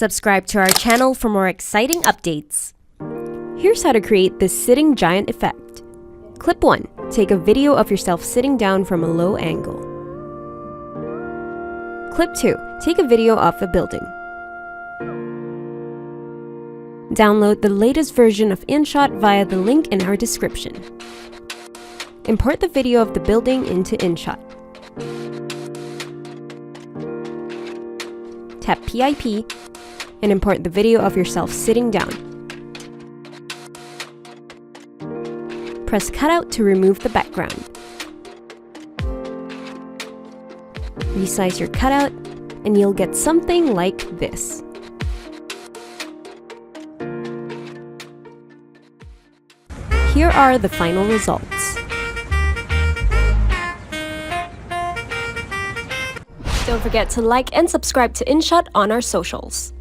Subscribe to our channel for more exciting updates. Here's how to create this sitting giant effect. Clip 1. Take a video of yourself sitting down from a low angle. Clip 2. Take a video of a building. Download the latest version of InShot via the link in our description. Import the video of the building into InShot. Tap PIP and import the video of yourself sitting down. Press Cutout to remove the background. Resize your cutout and you'll get something like this. Here are the final results. Don't forget to like and subscribe to InShot on our socials.